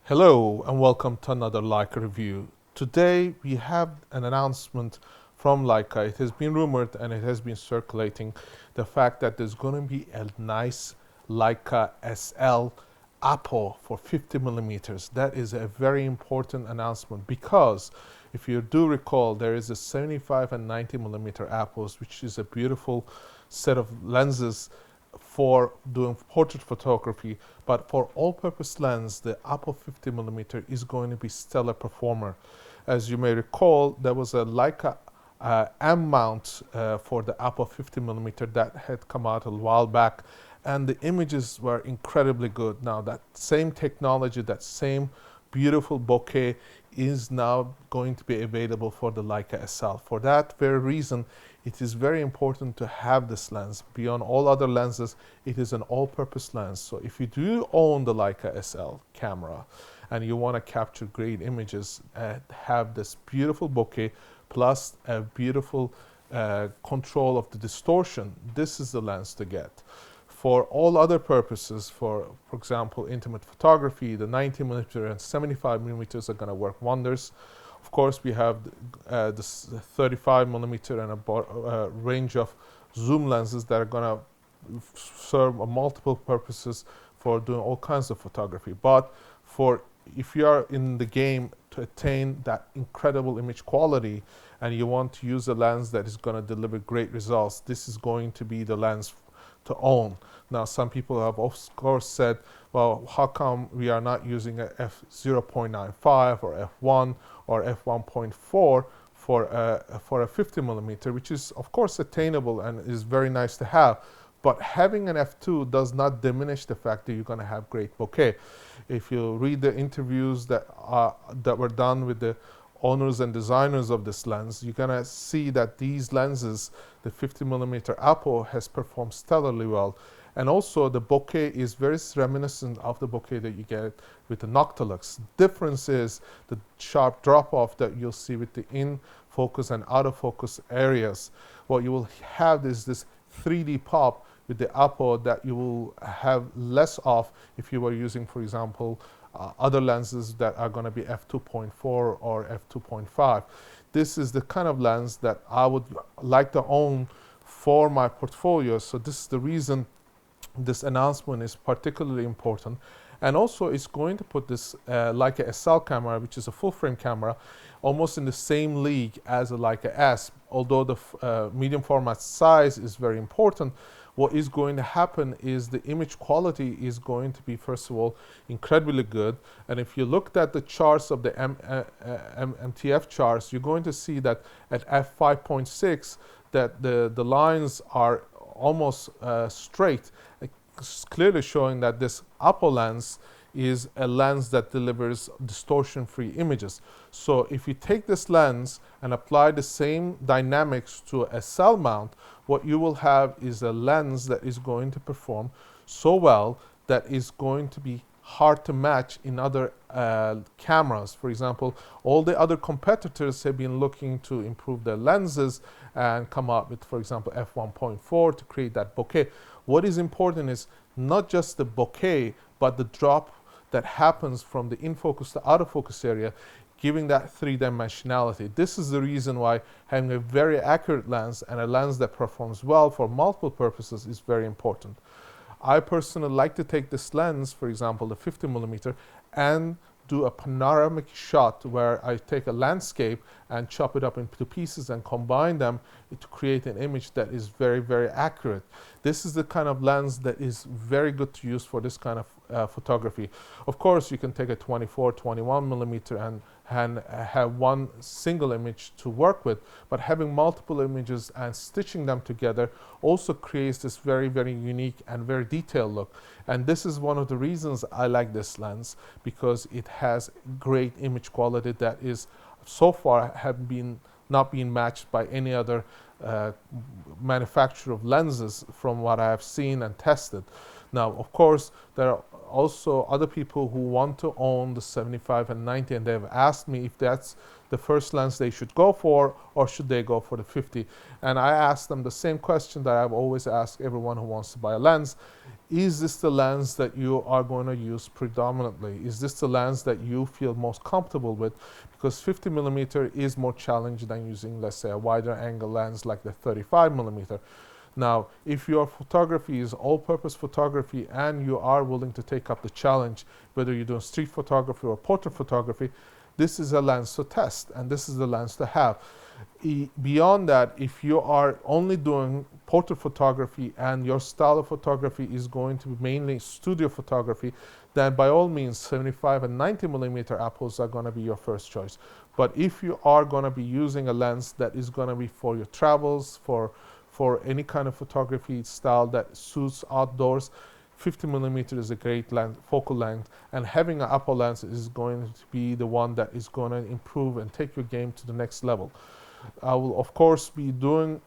Hello and welcome to another Leica review. Today we have an announcement from Leica. It has been rumored and it has been circulating the fact that there's going to be a nice Leica SL APO for 50 millimeters. That is a very important announcement because if you do recall, there is a 75 and 90 millimeter APOs, which is a beautiful set of lenses for doing portrait photography, but for all-purpose lens, the APO 50 millimeter is going to be stellar performer. As you may recall, there was a Leica M mount for the APO 50 millimeter that had come out a while back, and the images were incredibly good. Now that same technology, that same beautiful bokeh is now going to be available for the Leica SL. For that very reason, it is very important to have this lens. Beyond all other lenses, it is an all-purpose lens. So if you do own the Leica SL camera and you want to capture great images and have this beautiful bokeh plus a beautiful control of the distortion, this is the lens to get. For all other purposes, for example, intimate photography, the 90 millimeter and 75 millimeters are going to work wonders. Of course, we have this 35 millimeter and a range of zoom lenses that are going to serve multiple purposes for doing all kinds of photography. But if you are in the game to attain that incredible image quality and you want to use a lens that is going to deliver great results, this is going to be the lens to own. Now, some people have of course said, well, how come we are not using a f0.95 or f1 or f1.4 for a 50 millimeter, which is of course attainable and is very nice to have. But having an f2 does not diminish the fact that you're going to have great bokeh. If you read the interviews that were done with the owners and designers of this lens, you're going to see that these lenses, the 50 millimeter APO, has performed stellarly well. And also the bokeh is very reminiscent of the bokeh that you get with the Noctilux. Difference is the sharp drop-off that you'll see with the in-focus and out-of-focus areas. What you will have is this 3D pop with the APO that you will have less of if you were using, for example, other lenses that are going to be f2.4 or f2.5. This is the kind of lens that I would like to own for my portfolio. So this is the reason this announcement is particularly important. And also it's going to put this Leica SL camera, which is a full frame camera, almost in the same league as a Leica S. Although the medium format size is very important, what is going to happen is the image quality is going to be, first of all, incredibly good. And if you looked at the charts of the MTF charts, you're going to see that at f5.6 that the lines are almost straight, clearly showing that this APO lens is a lens that delivers distortion-free images. So if you take this lens and apply the same dynamics to a SL mount, what you will have is a lens that is going to perform so well that is going to be hard to match in other cameras. For example, all the other competitors have been looking to improve their lenses and come up with, for example, f1.4 to create that bokeh. What is important is not just the bokeh, but the drop that happens from the in-focus to out-of-focus area, giving that three-dimensionality. This is the reason why having a very accurate lens and a lens that performs well for multiple purposes is very important. I personally like to take this lens, for example, the 50 millimeter, and do a panoramic shot where I take a landscape and chop it up into pieces and combine them to create an image that is very, very accurate. This is the kind of lens that is very good to use for this kind of photography. Of course, you can take a 24, 21 millimeter and have one single image to work with, but having multiple images and stitching them together also creates this very, very unique and very detailed look. And this is one of the reasons I like this lens, because it has great image quality that is so far not been matched by any other manufacturer of lenses from what I have seen and tested. Now, of course, there are also other people who want to own the 75 and 90, and they've asked me if that's the first lens they should go for, or should they go for the 50. And I asked them the same question that I've always asked everyone who wants to buy a lens. Is this the lens that you are going to use predominantly? Is this the lens that you feel most comfortable with? Because 50 millimeter is more challenging than using, let's say, a wider angle lens like the 35 millimeter. Now, if your photography is all-purpose photography and you are willing to take up the challenge, whether you're doing street photography or portrait photography, this is a lens to test, and this is the lens to have. Beyond that, if you are only doing portrait photography and your style of photography is going to be mainly studio photography, then by all means 75 and 90 millimeter APOs are going to be your first choice. But if you are going to be using a lens that is going to be for your travels, for any kind of photography style that suits outdoors, 50 millimeter is a great lens, focal length, and having an APO lens is going to be the one that is going to improve and take your game to the next level. I will of course be doing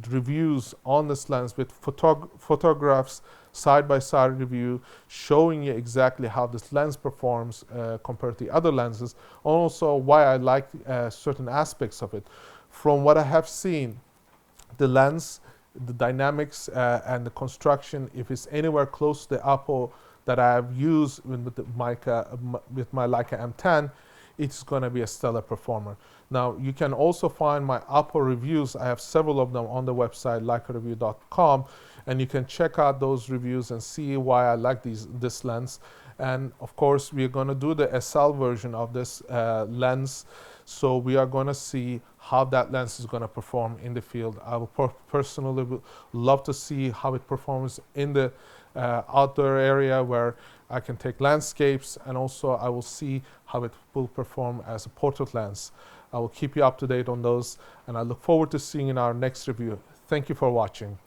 reviews on this lens with photographs, side-by-side review, showing you exactly how this lens performs compared to the other lenses, also why I like certain aspects of it. From what I have seen, the lens, the dynamics and the construction, if it's anywhere close to the APO that I have used with my Leica M10, it's going to be a stellar performer. Now, you can also find my APO reviews. I have several of them on the website, leicareview.com, and you can check out those reviews and see why I like this lens. And of course, we are going to do the SL version of this lens, so we are going to see how that lens is going to perform in the field. I will personally love to see how it performs in the outdoor area where I can take landscapes, and also I will see how it will perform as a portrait lens. I will keep you up to date on those, and I look forward to seeing you in our next review. Thank you for watching.